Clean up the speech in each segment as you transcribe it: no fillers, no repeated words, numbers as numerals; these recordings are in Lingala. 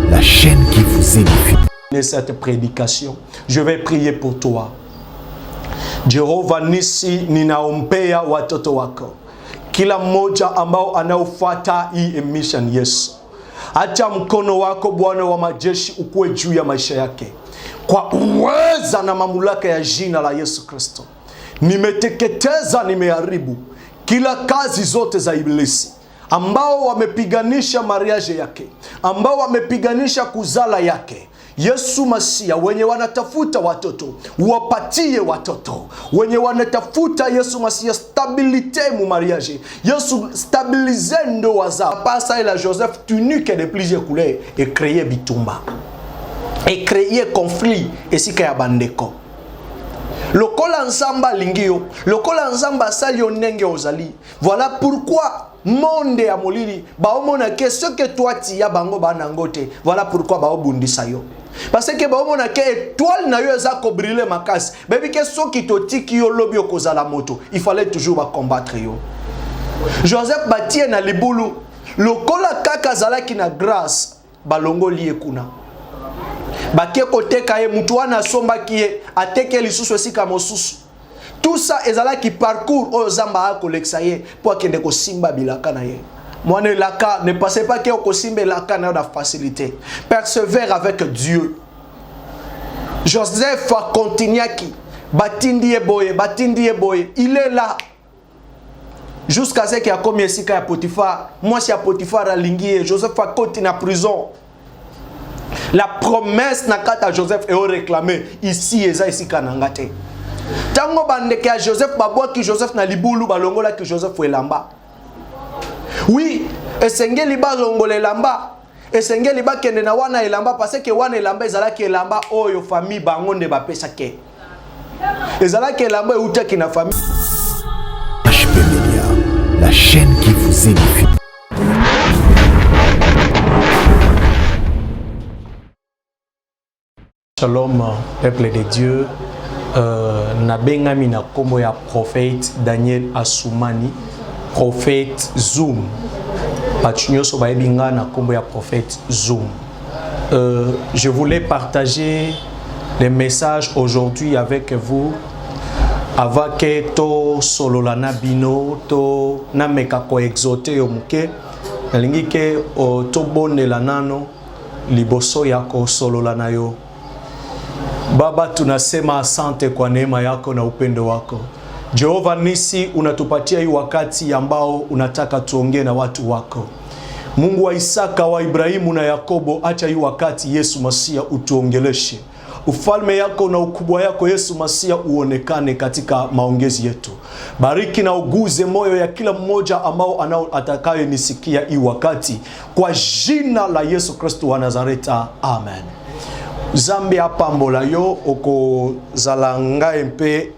la chaîne qui vous édifie. Cette prédication, je vais prier pour toi. Jehova nisi ninaombea watoto wako, kila mmoja ambao anaofuata hii emission Yesu. Acha mkono wako Bwana wa majeshi ukue juu ya maisha yake, kwa uweza na mamlaka ya jina la Yesu Kristo. Nimeteketeza, nimeharibu kila kazi zote za ibilisi ambao wamepiganisha mariage yake, ambao wamepiganisha kuzala yake. Yesu Masia, wenye wanatafuta watoto, wapatie watoto. Wenye wanatafuta Yesu Masia stabilité mu mariage, Yesu stabilize ndoa zao. Pasa ila Joseph tunique de plusieurs couleurs et créer bitumba. Et créer conflit esika ya bandeko. Lokola nzamba lingio, lokola nzamba salio nenge ozali. Voilà pourquoi monde ya molili baomona ke ce que toi ti ya bango banangote. Voilà pourquoi baobundisa yo. Parce que baomona ke étoile na yo eza ko briller makasi. Bebi ke soki totiki yo lobi okozala moto. Il fallait toujours ba combattre yo. Joseph batie na libulu, lokola kaka zalaki na grâce balongo liye kuna. Bakie koteka ye mutu wana somba kiye ateke lisusu esika mosusu. Tout ça ezala qui parcours o zamba akoleksa ye po akende ko simba bilaka na ye. Moane laka, ne pensez pas que ko simba laka na da facilité. Persévère avec Dieu. Joseph a continué qui batindi e boye, il est là jusqu'à ce qu'il a commis esika ya Potiphar. Moi si ya Potiphar alingi Joseph a continué na prison. La promesse na kata Joseph est réclamée ici eza ici kanangate. Tango bandeke ya Joseph babwa ki Joseph na libulu balongola ki Joseph elamba. Oui, esengeli balongola elamba, esengeli ba kende na wana elamba parce que wana elamba ezala ki elamba oyo famille bango nde bapesa ke. Ezala ki elamba euta ki na famille. HP Media, la chaîne qui vous édifie. Shalom, peuple de Dieu. Nabengami na kombo ya prophète Daniel Assoumani, prophète Zoom. Patunyoso baebinga na kombo ya prophète Zoom. Je voulais partager les messages aujourd'hui avec vous. Avant que to sololana bino to nameka ko exote yo muke nalingi ke to bonela nano liboso yako sololana yo. Baba, tunasema asante kwa neema yako na upendo wako. Jehova nisi, unatupatia hii wakati ambao unataka tuongee na watu wako. Mungu wa Isaka, wa Ibrahimu na Yakobo, acha hii wakati Yesu Masia utuongeleshe. Ufalme yako na ukubwa yako Yesu Masia uonekane katika maongezi yetu. Bariki na uguze moyo ya kila mmoja ambao atakaye nisikia hii wakati. Kwa jina la Yesu Kristo wa Nazareta. Amen. Zambi apambola yo oko zalanga mpe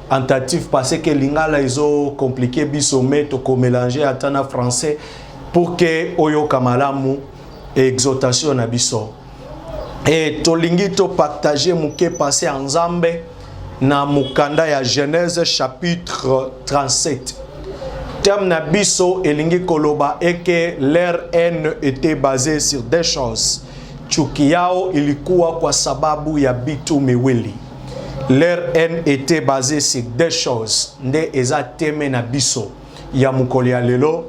tentative parce que lingala izo compliqué biso meto ko mélanger atana français pour que oyo kamalamu exhortation na biso. Et tolingi to partager muke passé en Nzambe na mukanda ya Genèse chapitre 37. Terme na biso elingi koloba eke leur haine était basée sur des choses. Chuki yao ilikuwa kwa sababu ya bitu miwili. Leur haine était basée sur des choses. Nde eza teme na biso ya mukoli ya lelo.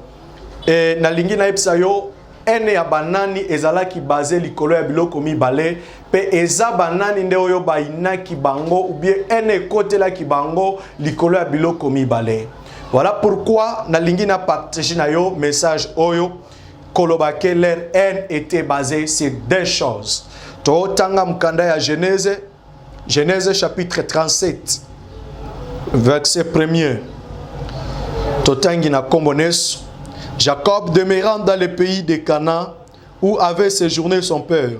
E na lingi na epsa yo ene ya banani ezalaki basé likolo ya biloko mibale pe eza banani nde oyo bainaki bango ou bien ene kotela ki bango likolo ya biloko mibale. Voilà pourquoi na lingi na partage na yo message oyo kolobake leur haine était basée sur deux choses. To tanga mkanda ya Genèse chapitre 37 verset 1er. To tangi na kombones. Jacob demeurant dans le pays de Canaan où avait séjourné son père.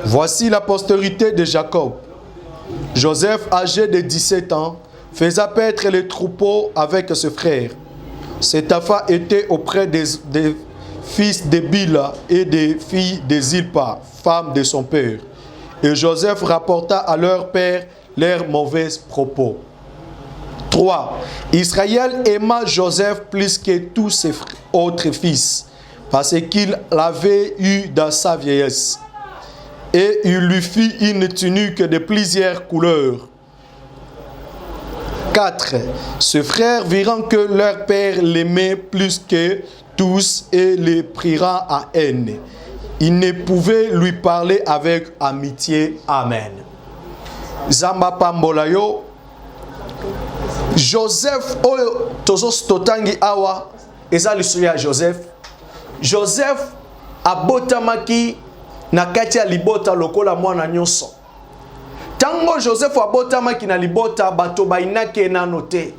Voici la postérité de Jacob. Joseph, âgé de 17 ans, faisait paître les troupeaux avec ses frères. Cet enfant était auprès des fils de Bila et des filles de Zilpa, femme de son père. Et Joseph rapporta à leur père leurs mauvais propos. 3. Israël aima Joseph plus que tous ses autres fils, parce qu'il l'avait eu dans sa vieillesse. Et il lui fit une tunique de plusieurs couleurs. 4. Ses frères virant que leur père l'aimait plus que tous et les prira à haine. Ils ne pouvaient lui parler avec amitié. Amen. Zamba Pambolayo. Joseph oyo tozos totangi awa eza lisolo ya Joseph. Joseph abotamaki na kati ya libota lokola mwana nyonso. Tango Joseph abotamaki na libota bato bainaki na noté.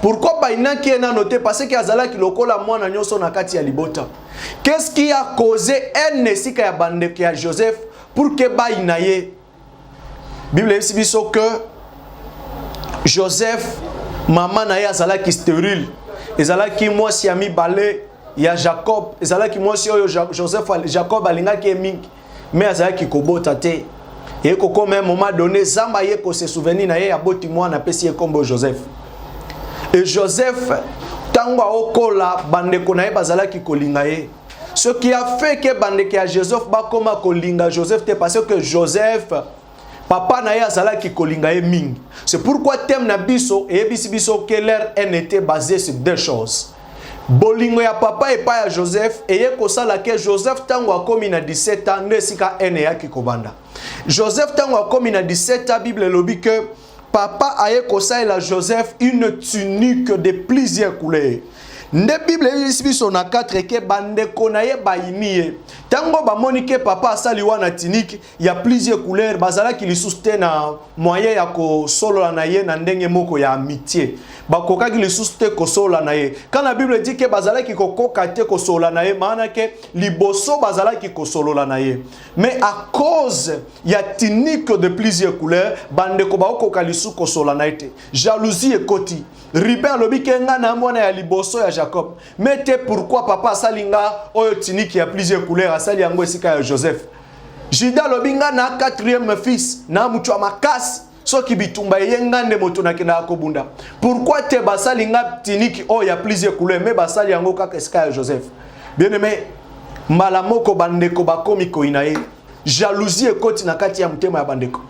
Pourquoi bainaki na noté? Parce que azalaki lokola mwana nyonso na kati ya libota. Qu'est-ce qui a causé un sika ya bandeke ya Joseph pour que bainaye? Bible dit biso que Joseph maman na ye azalaki stérile. Ezalaki mwasi ya mibale ya Jacob. Ezalaki mwasi oyo Joseph Jacob alingaki mingi. Mais azalaki kobota te. Et koko même moment donné Zamba ye ko se souvenir na ye ya boti mwana pesi ye kombo Joseph. Et Joseph tango okola bandeko na ye bazalaki kolinga ye. Ce qui a fait que bandeko ya Joseph ba koma kolinga Joseph te parce que Joseph papa na ye azalaki kolinga ye mingi. C'est pourquoi thème na biso et bisi biso que leur haine était basée sur deux choses. Bolingo ya papa et pas ya Joseph et ye kosala ke Joseph tango akomi na 17 ans nesika haine ya kikobanda. Joseph tango akomi na 17 ans Bible lobi que papa aye kosala Joseph une tunique de plusieurs couleurs. Nde Bible biso na 4 ke bandeko na ye bainiye. Tango ba monike papa asali wana tunique ya plusieurs couleurs bazala ki lisuste na moyen ya ko solo na ye na ndenge moko ya amitié. Bakoka ki lisuste ko solo na ye. Quand la Bible dit que bazala ki kokoka te ko solo na ye maana ke liboso bazala ki ko solo na ye. Mais à cause ya tunique de plusieurs couleurs bandeko ba koka lisu ko solo na ye. Jalousie ekoti. Ribin lobi kenga na mwana ya liboso ya Jacob. Mais te pourquoi papa salinga oyo tunique ya plusieurs couleurs asali yango esika ya Joseph. Juda lobinga na 4e fils na mutu makasi soki bitumba yenga nde moto na kenda akobunda. Pourquoi te basalinga tunique oyo ya plusieurs couleurs mais basali yango kaka esika ya Joseph. Bien aimé, malamoko bandeko bakomi koinaye. Jalousie ekoti na kati ya mtema ya bandeko.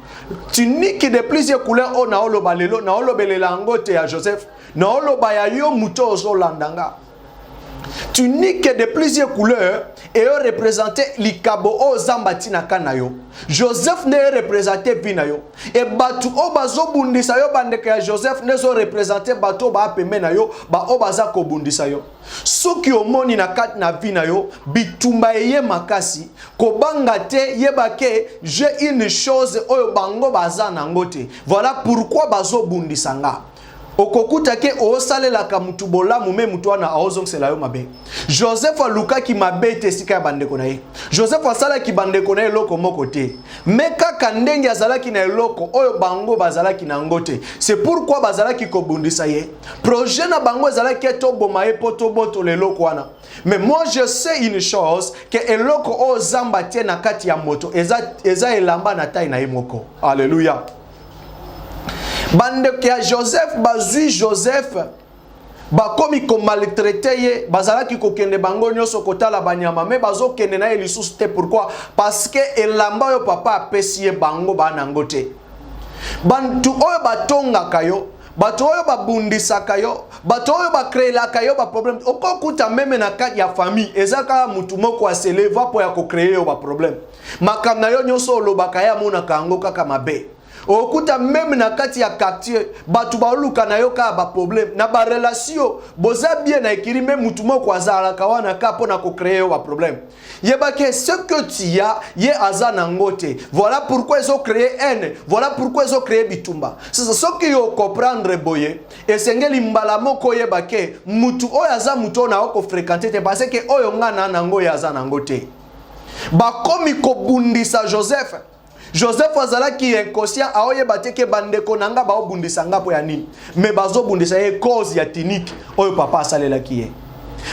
Tunique de plusieurs couleurs o na oloba lelo na olobelela ngote ya Joseph na oloba ya yo muto ozolandanga. Tunique de plusieurs couleurs et représenté likabo o zambati na kanayo. Joseph ne représenté vinayo et batu o bazo bundisa yo bandeka ya Joseph ne zo représenté batu ba pembe na yo ba o baza ko bundisa yo. Soki omoni na kat na vinayo bitumba ye makasi ko banga te yebake j'ai une chose oyo bango baza na ngote. Voilà pourquoi bazo bundisa nga. Okokuta ke osalela ka mutu bolamu me mutu wana aozongisela yo mabe. Joseph aluka ki mabe te sika ya bandeko na ye. Joseph asala ki bandeko na ye loko moko te. Me kaka ndenge azalaki na eloko oyo bango bazalaki na ngote. C'est pourquoi bazalaki kobundisa ye. Projet na bango ezalaki to boma ye poto boto le loko wana. Mais moi je sais une chose que eloko o zamba tie na kati ya moto eza elamba na tai na ye moko. Alléluia. Bandeko ya Joseph bazui Joseph bakomi ko maltraité ye bazalaki ko kende bango nyoso kotala banyama me bazo kende na ye lisusu te. Pourquoi? Parce que elamba yo papa apesi ye bango bana ngote. Bantu oyo batonga kayo bato oyo babundisa kayo bato oyo bakreela kayo ba problème okokuta meme na kati ya famille ezaka mutu moko aseleva po ya ko créer yo ba problème makamna yo nyoso lobaka ya mona kango kaka mabe. Okuta même na kati ya quartier batu baluka na yo ka ba problème na ba relation boza bien na ekiri même mutu moko azala kawana ka pona ko créer ba problème. Yebake ce que tu as ye azana ngote. Voilà pourquoi ils ont créé haine. Voilà pourquoi ils ont créé bitumba. C'est ce que yo comprendre boye et sengeli mbala moko yebake mutu oyo aza mutu na oko fréquenter te parce que oyo ngana nango ya azana ngote. Ba komi ko bundisa Joseph. Joseph azalaki inconscient aoye bateke bandeko nanga ba obundisa ngapo ya nini mais bazo bundisa ye cause ya tunique oyo papa asalelaki ye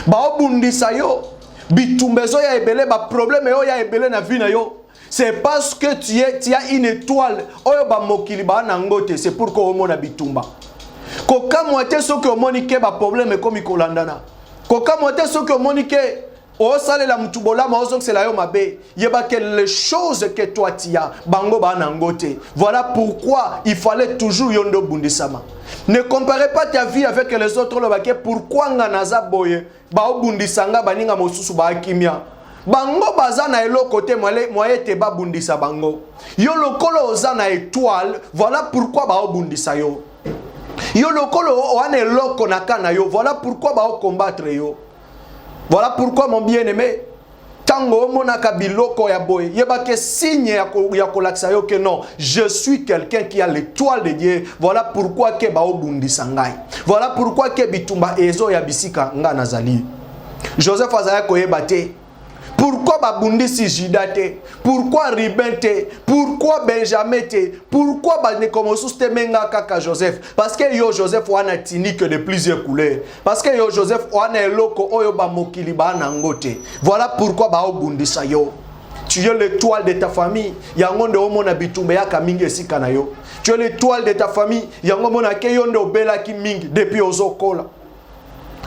ba obundisa yo bitumbezo ya ebele ba problème yo ya ebele na vie na yo. C'est parce que tu as une étoile oyo ba mokili ba na ngote. C'est pourquoi omona bitumba koka moite soki omoni ke ba problème komi kolandana koka moite soki omoni ke O sale la mutubola ma ozong c'est la yo mabe. Yeba que les choses que toi tu as bango ba nangote. Voilà pourquoi il fallait toujours yondo bundisama. Ne comparez pas ta vie avec les autres lobake pourquoi nganaza boye ba obundisanga baninga mosusu ba kimia. Bango baza na elo côté moye te ba bundisa bango. Yo lokolo oza na étoile, voilà pourquoi ba obundisa yo. Yo lokolo oane loko na kana yo, voilà pourquoi ba combattre yo. Voilà pourquoi mon bien-aimé, tango monaka biloko ya boy, yeba ke signe ya kolaksa yo que non, je suis quelqu'un qui a l'étoile de Dieu. Voilà pourquoi ke ba obundisa ngai. Voilà pourquoi ke bitumba ezo ya bisika nga nazali. Joseph azaya koyeba te. Pourquoi babundisi Juda te? Pourquoi Ruben te? Pourquoi Benjamin te? Pourquoi Banekomosus te menga kaka Joseph? Parce que yo Joseph wana tinique de plusieurs couleurs. Parce que yo Joseph wana eloko oyo ba mokili ba nangote. Voilà pourquoi ba obundisa yo. Tu es l'étoile de ta famille. Yango nde omona bitumbe ya kamingi esika na yo. Tu es l'étoile de ta famille. Yango mona ke yo nde obela ki mingi depuis ozokola.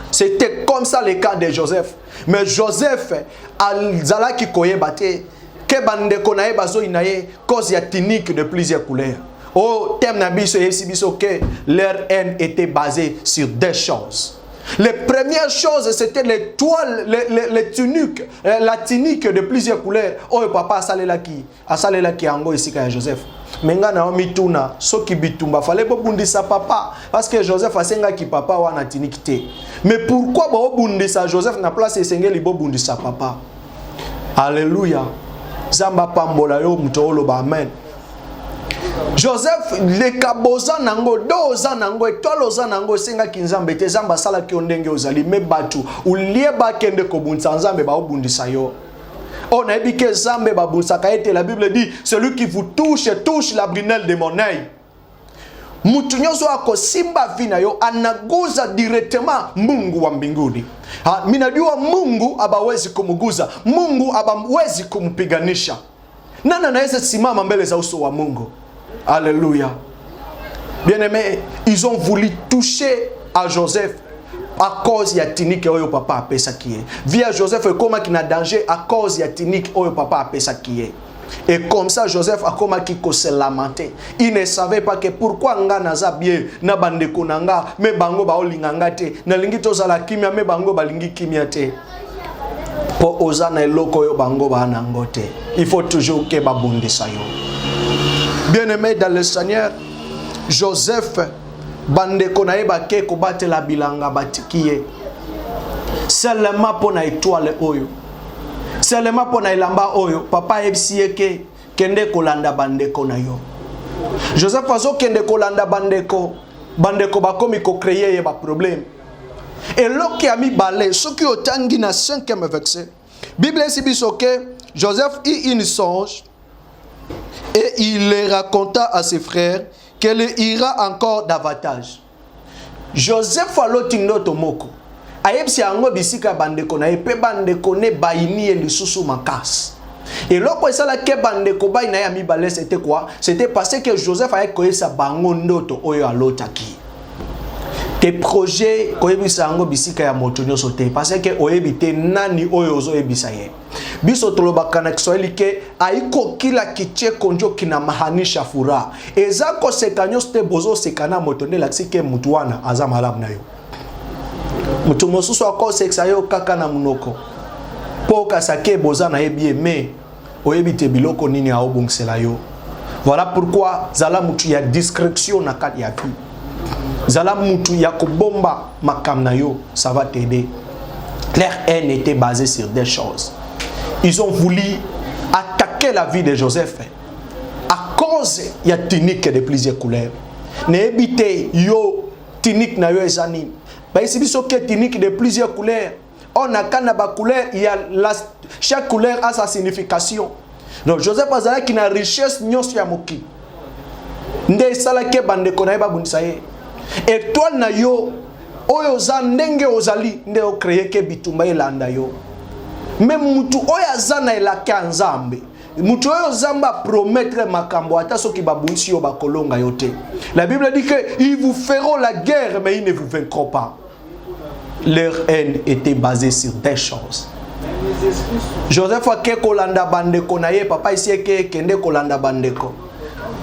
C'était comme ça le cas de Joseph. Mais Joseph, alzala ki koyeba te, ke bande konaye bazo inaye, cause ya tunique de plusieurs couleurs. Oh, thème na biso yesi biso ke leur haine était basée sur deux choses. Les premières choses, c'était les toiles, les tuniques, la tunique de plusieurs couleurs. Oh, papa asalela ki ango ici ka Joseph. Menga na omituna soki bitumba fallait bondisa papa parce que Joseph asenga ki papa wana tunique te. Mais pourquoi ba bondisa Joseph na place esengeli bondisa papa? Alléluia. Zamba pambola yo mutolo ba amen. Joseph le kaboza nango doza nango etoloza nango senga kinzambe te zamba sala ki ondenge ozali me batu ulieba kende ko bunza nzambe ba obundisa yo. On a dit que Zambé babounsaka ete la Bible dit celui qui vous touche touche la brunelle de mon œil. Mutu nyoso ako simba vina yo anaguza directement Mungu wa mbinguni. Minajua Mungu abawezi kumuguza, Mungu abawezi kumpiganisha. Nani anaweza simama mbele za uso wa Mungu? Alléluia. Bien-aimés, ils ont voulu toucher à Joseph à cause ya tunique oyo papa apesa kié. Via Joseph ekoma ki na danger à cause ya tunique oyo papa apesa kié. Et comme ça Joseph akoma ki ko se lamenter. Il ne savait pas que pourquoi nga naza bien na bande konanga me bango ba olinganga te. Na lingi tozala kimia me bango balingi kimia te. Po ozana eloko yo bango ba nangote. Il faut toujours que babundisa yo. Bien-aimé dans le Seigneur, Joseph bande konaye bake ko batela bilanga batikiye. Seulement pour na étoile oyo. Seulement pour na elamba oyo papa ebisieke kende kolanda bande konayo. Joseph azo kende kolanda bandeko bakomi ko créer ba problème. Et loki ami balé ce qui otangi na 5e verset. Bible si bisoke Joseph eut une songe et il les raconta à ses frères qu'elle ira encore davantage. Joseph alotingo tomoko. Ayebsi ango bisika bandeko na epe bandeko ne baini et lisusu makas. Et loko esala ke bandeko baina ya mibale c'était quoi? C'était parce que Joseph a koyé sa bango ndoto oyo alotaki. Ke projet koyebisa ango bisika ya moto nyoso te parce que oyebite nani oyo ozo yebisa ye. Biso tolobaka na Kiswahili ke aiko kila kiche konjo kina mahanisha furaha. Eza ko sekanyo ste bozo sekana moto ne laksi ke mutu wana aza malamu na yo. Mutu mosusu ako seksa yo kaka na munoko. Po kasake boza na yebie me oyebite biloko nini a obungsela yo. Voilà pourquoi zala mutu ya discrétion na kati ya vie. Zala mutu ya kobomba makam na yo, ça va t'aider. Leur haine était basée sur des choses. Ils ont voulu attaquer la vie de Joseph à cause il y a tunique de plusieurs couleurs. N'ébite yo tunique na yo ezani. Ba ici biso ke tunique de plusieurs couleurs. On a kana ba couleur, il y a chaque couleur a sa signification. Donc Joseph azala qui na richesse nyonso ya moki. Nde sala ke bande kona ba bundisa ye. Étoile na yo oyo za ndenge ozali nde o créer ke bitumba elanda yo. Mais mutu oya zana elaka nzambe. Mutu oyo zamba promettre makambo ata soki babunsi yo bakolonga yote. La Bible dit que ils vous feront la guerre mais ils ne vous vaincront pas. Leur haine était basée sur des choses. Joseph ake kolanda bandeko na ye, papa isi eke kende kolanda bandeko.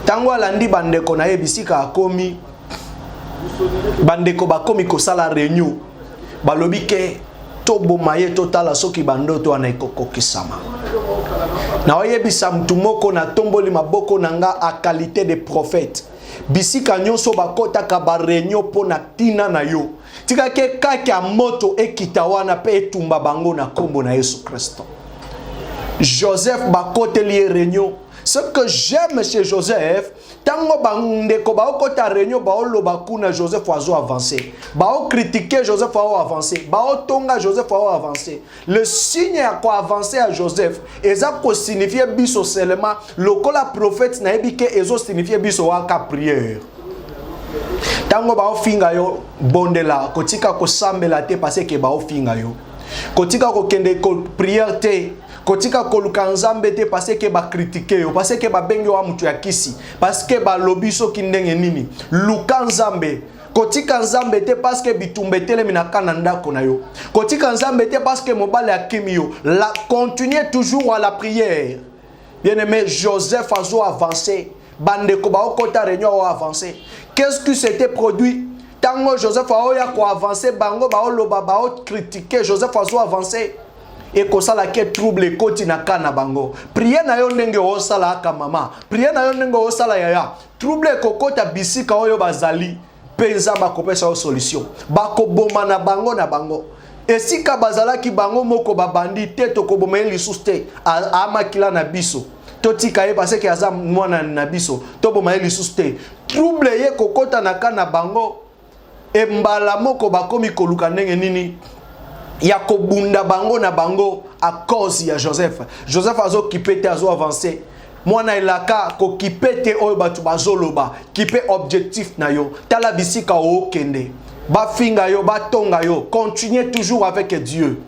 Tango alandi bandeko na ye bisika akomi, bandeko bakomi kosala réunion. Balobi ke tobo maye totala soki bandoto wana ekokokisama. Na oyebisa mtu moko na tomboli maboko nanga a qualité de prophète. Bisika nyonso bakotaka ba réunion pona tina na yo. Tika ke kaki a moto ekita wana pe etumba bango na kombo na Yesu Kristo. Joseph bakote lié réunion. Ce que j'aime chez Joseph, tango bandeko baokota réunion baoloba kuna Joseph azo avancer. Bao critiquer Joseph ao avancer. Bao tonga Joseph ao avancer. Le signe à quoi avancer à Joseph, eza ko signifier biso seulement lokola prophète na ebike ezo signifier biso waka prière. Tango bao finga yo bondela kotika ko sambela te parce que bao finga yo. Kotika ko kende ko prière te. Kotika koluka nzambe te parce que ba critiquer yo, parce que ba bengi wa mutu ya kisi, parce que ba lobiso kindenge nini. Luka nzambe, kotika nzambe te parce que bitumbe telemi na kananda kona yo. Kotika nzambe te parce que mobale akimi yo. La continuez toujours à la prière. Bien-aimé, Joseph a avancé. Bandeko ba okota réunion a avancé. Qu'est-ce qui s'était produit? Tango Joseph a quoi avancé, bango ba oloba ba critiquer, Joseph a avancé. Et que ça la ke trouble koti na kana bango. Prier na yo ndenge o sala aka mama. Prier na yo ndenge o sala yaya. Trouble kokota bisika oyo bazali. Penza ba kopesa yo solution. Ba ko boma na bango. Esika bazala ki bango moko babandi te to ko boma lisusu te. Ama kila na biso. Totika ye parce que aza mwana na biso. To boma lisusu te. Trouble ye kokota na kana bango. E mbala moko bakomi koluka ndenge nini? Ya kobunda bango na bango à cause ya Joseph. Joseph azo kipete azo avancé. Mwana elaka ko kipete oyo batu bazoloba, kipe objectif na yo. Tala bisika o kende. Ba finga yo, ba tonga yo. Continuez toujours avec Dieu.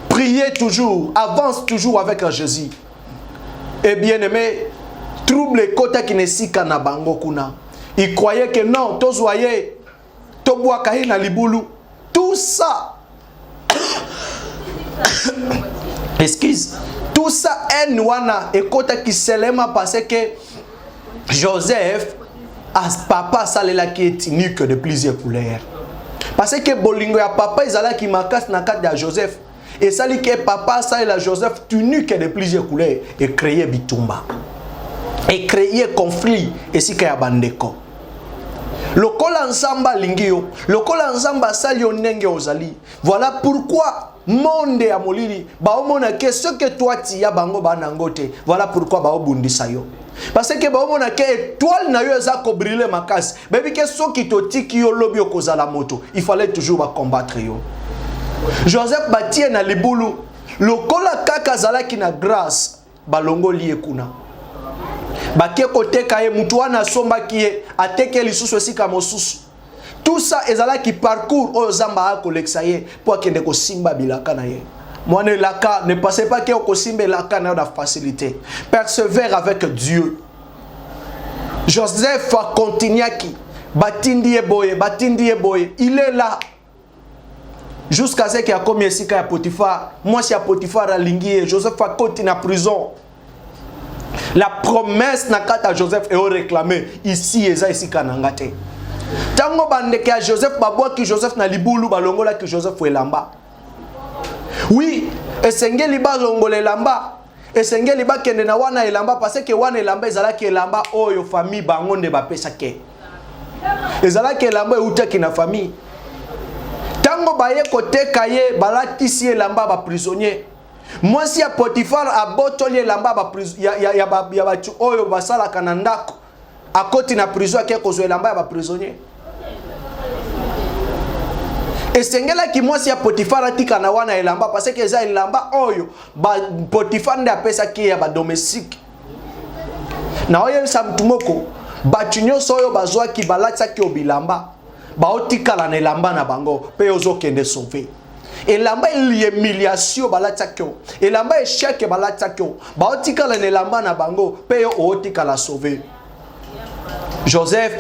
Priez toujours, avance toujours avec Jésus. Et bien aimé, trouble kota kinesika na bango kuna. Il croyait que non, tozoye, tobwa kahi na libulu. Tout ça excuse, tout ça est wana ekota ki selema parce que Joseph as papa salela qui est unique de plusieurs couleurs. Parce que bolingo ya papa izala ki makas na kati ya Joseph et sali que papa salela Joseph unique de plusieurs couleurs et créer bitumba et créer conflit et si ya bandeko. Lokola nzamba lingio, lokola nzamba sali onenge ozali. Voilà pourquoi monde ya molili ba omona que ce que toi tu ya bango banangote. Voilà pourquoi ba obundisa yo. Parce que ba omona que étoile na yo eza ko briller makasi. Baby que so ki totiki yo lobi okozala moto. Il fallait toujours ba combattre yo. Joseph batie na libulu. Lokola kaka zalaki na grâce balongo lié kuna. Bakie kote kaye mutu wana somba kiye ateke lisusu esika mosusu. Tout ça ezala qui parcourt o zamba akoleksa ye po akende ko simba bilaka na ye. Mwana laka ne passez pas que ko simba laka na facilité. Persévère avec Dieu. Joseph a continué qui batindi e boye. Il est là jusqu'à ce qu'il a commis esika ya Potiphar. Moi si ya Potiphar alingi Joseph a continué en prison. La promesse na kata Joseph est réclamée ici eza ici kanangate. Tango bandeke ya Joseph babwa ki Joseph na libulu balongola ki Joseph elamba. Oui, esengeli balongola elamba. Esengeli ba kende na wana elamba parce que wana elamba ezala ki elamba oyo famille bango nde bapesa ke. Ezala ki elamba eutaki na famille. Tango baye koteka ye balatisi elamba ba prisonnier. Moi si ya Potiphar abotoli elamba ba prison ya batu oyo basala kanandako akoti na prison ke kozwe elamba ba prisonnier. Esengela ki moi si ya Potiphar atika na wana elamba parce que eza elamba oyo ba Potiphar nde apesa ki ya ba domestique. Na oyo sa mtumoko batu nyonso oyo bazwa ki balatsa ki obilamba ba otikala na elamba na bango pe ozokende sauver. Elamba humiliation balatakyo. Elamba échec balatakyo. Ba otika la elamba na bango pe yo otika la sauver. Joseph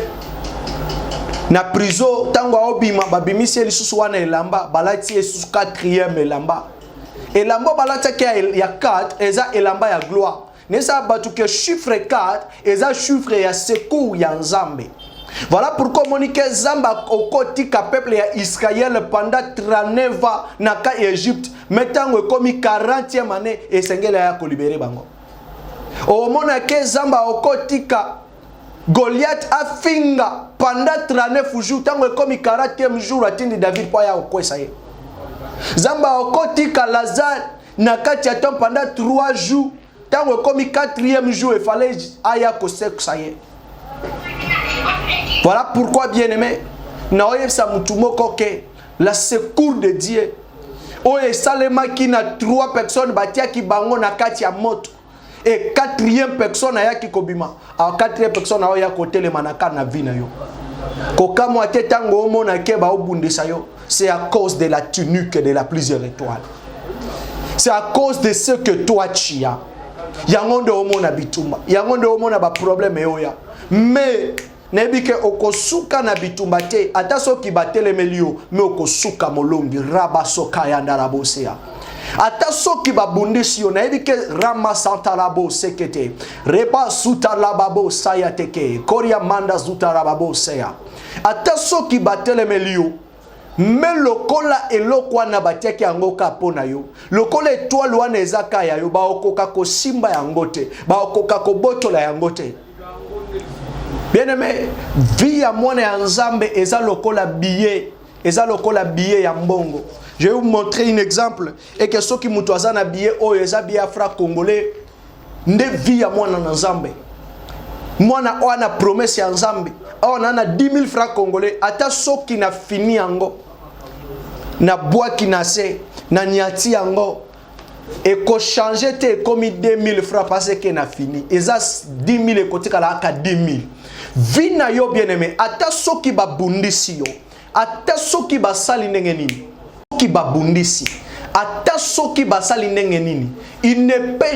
na prison tango obima babimisi lisusu wana elamba balati lisusu 4e elamba. elamba balataki ya 4 eza elamba ya gloire. Nesa batu que chiffre 4 eza chiffre ya secours ya Nzambe. Voilà pourquoi Monique Zamba au côté ka peuple ya Israël pendant 39 ans na ka Égypte metango komi 40e année et sengela ya ko libérer bango. O mona ke Zamba au côté ka Goliath a finga pendant 39 jours tango komi 40e jour atindi David po ya okwesa ye. Zamba au côté ka Lazare na kati ya temps pendant 3 jours tango komi 4e jour il fallait aya ko seksa ye. Voilà pourquoi, bien-aimé, la secours de Dieu. Oye salema qui na 3 personnes batia ki bango na kati ya moto. Et 4e personne aya ki kobima. A 4e personne aya kote le manaka na vina yo. Kokamo ate tango omona ke ba obundisa yo. C'est à cause de la tunique de la plusieurs étoiles. C'est à cause de ce que toi tu as. Yangonde omona bitumba. Yangonde omona ba problème yoya. Mais nebike okosuka na bitumba te ata soki batele melio me okosuka molongi raba soka ya ndarabosea ata soki babundisi yo nebike rama santa labo sekete reba suta lababo sayateke koria manda zuta lababo sea ata soki batele melio me lokola elokwa na batiaki yango ka pona yo lokola étoile wana ezaka ya yo ba okoka ko simba yango te ba okoka ko botola yango te. Bien-aimé, vie à moi en Nzambe eza lokola billet ya mbongo. Je vais vous montrer un exemple et que ceux qui mutuaza na billet o eza billet franc congolais nde vie à moi en Nzambe. Moi na o na promesse ya Nzambe. O na 10 000 francs congolais ata ceux qui na fini yango. Na bois qui na se na nyati yango. Et qu'on change te comme 2000 francs parce que na fini. Eza 10 000 et côté kala aka 10 000. Vina yo bien-aimé, ata soki ba bundisi yo, ata soki ba sali ndenge nini, soki ba bundisi, ata soki ba sali ndenge nini, il ne peut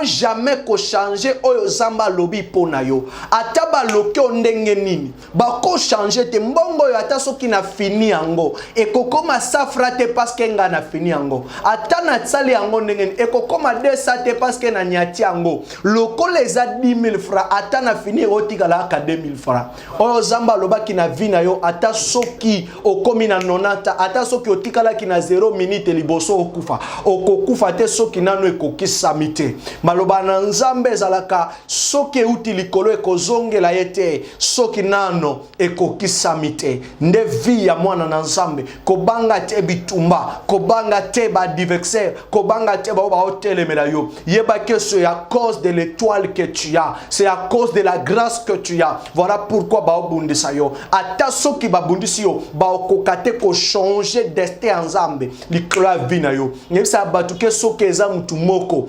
jamais ko changer oyo zamba lobi pona yo, ata ba loke ndenge nini, ba ko changer te mbongo yo ata soki na fini yango, e kokoma safra te parce que nga na fini yango, ata na tsali yango ndenge nini, e kokoma desa te parce que na nyati yango, loko leza 10 000 francs, ata na fini otika la ka 2 000 francs, oyo zamba loba ki na vina yo, ata soki okomi na 90, ata soki otika la ki na 0 minute liboso okufa, okokufa te soki nano ekokisa mite. Maloba na Nzambe zalaka soki uti likolo ekozongela yete soki nano ekokisa mite. Nde vi ya mwana na Nzambe kobanga te bitumba, kobanga te ba adversaire, kobanga te ba otelemela yo. Yeba que c'est à cause de l'étoile que tu as, c'est à cause de la grâce que tu as. Voilà pourquoi ba obundisa yo. Ata soki ba bundisi yo, ba okokate ko changer destin Nzambe likolo ya vina yo. Yebisa batuke soki eza mutu moko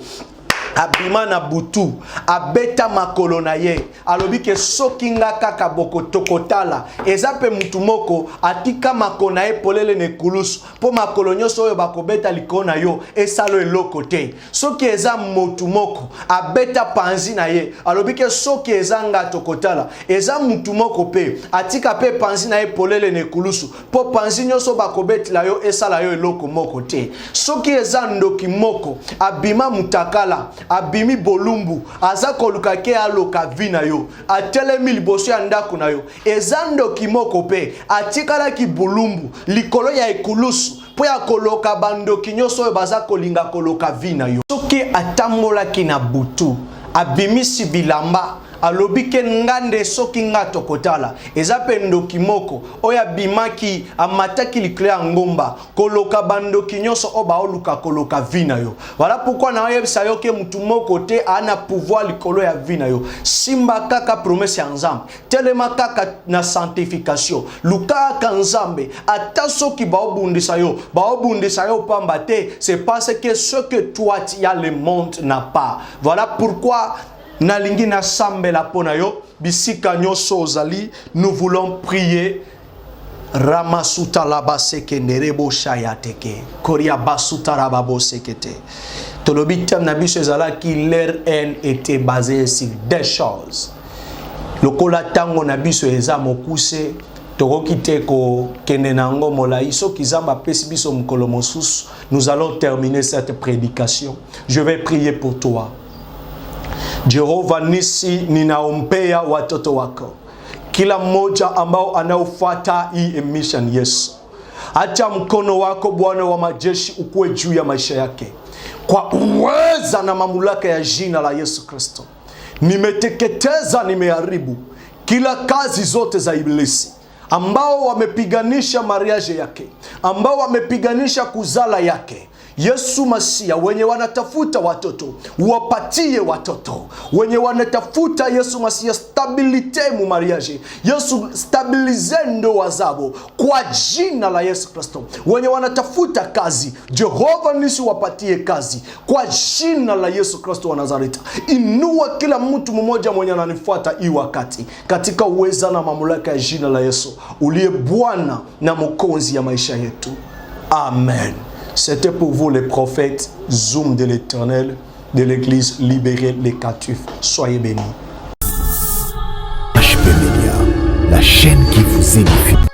abima na butu abeta makolo na ye alobi ke soki nga kaka boko tokotala eza pe mutu moko atika makona ye polele ne kulusu po makolo nyoso oyo bakobeta likona yo esalo eloko te soki eza mutu moko abeta panzi na ye alobi ke soki eza nga tokotala eza mutu moko pe atika pe panzi na ye polele ne kulusu po panzi nyoso bakobetela yo esala yo eloko moko te soki eza ndoki moko abima mutakala abimi bolumbu azako lukake aloka vina yo atelemi liboso ya ndako na yo ezando kimoko pe atikala ki bolumbu likolo ya ekulusu po ya koloka bandoki nyoso oyo bazako linga koloka vina yo soki atambola ki na butu abimisi bilamba alobi ke ngande soki nga tokotala eza pe ndoki moko oya bimaki amataki likle ya ngomba koloka bandoki nyoso oba oluka koloka vina yo. Voilà pourquoi na oyebisa yo ke mutu moko te ana pouvoir likolo ya vina yo simba kaka promesse ya Nzambe telema kaka na sanctification luka ka Nzambe ata soki ba obundisa yo pamba te c'est parce que ce que toi tu as le monde n'a pas. Voilà pourquoi nalingi na sambe la pona yo bisika nyoso ozali nous voulons prier ramasuta labaseke nerebo shayateke koria basuta rababo sekete tolobi tem na biso ezala ki leur haine était basée sur deux choses lokola tango na biso eza mokuse Torokite ko kenenango molai so kizamba pesi biso mkolo mosusu. Nous allons terminer cette prédication. Je vais prier pour toi. Jehova Nisi, ninaombea watoto wako, kila mmoja ambao anaofuata hii emission Yesu. Acha mkono wako Bwana wa majeshi ukue juu ya maisha yake, kwa uweza na mamlaka ya jina la Yesu Kristo. Nimeteketeza, nimeharibu kila kazi zote za ibilisi ambao wamepiganisha mariage yake, ambao wamepiganisha kuzala yake. Yesu Masia, wenye wanatafuta watoto, wapatie watoto. Wenye wanatafuta Yesu Masia stabilite mu mariage, Yesu stabilize ndoa zao kwa jina la Yesu Kristo. Wenye wanatafuta kazi, Jehova Nisi wapatie kazi kwa jina la Yesu Kristo wa Nazareti. Inua kila mtu mmoja mwenye ananifuata hii wakati katika uweza na mamlaka ya jina la Yesu, uliye Bwana na Mwokozi ya maisha yetu. Amen. C'était pour vous les prophètes Zoom de l'Éternel de l'église libérée les captifs. Soyez bénis. HP Media, la chaîne qui vous édifie.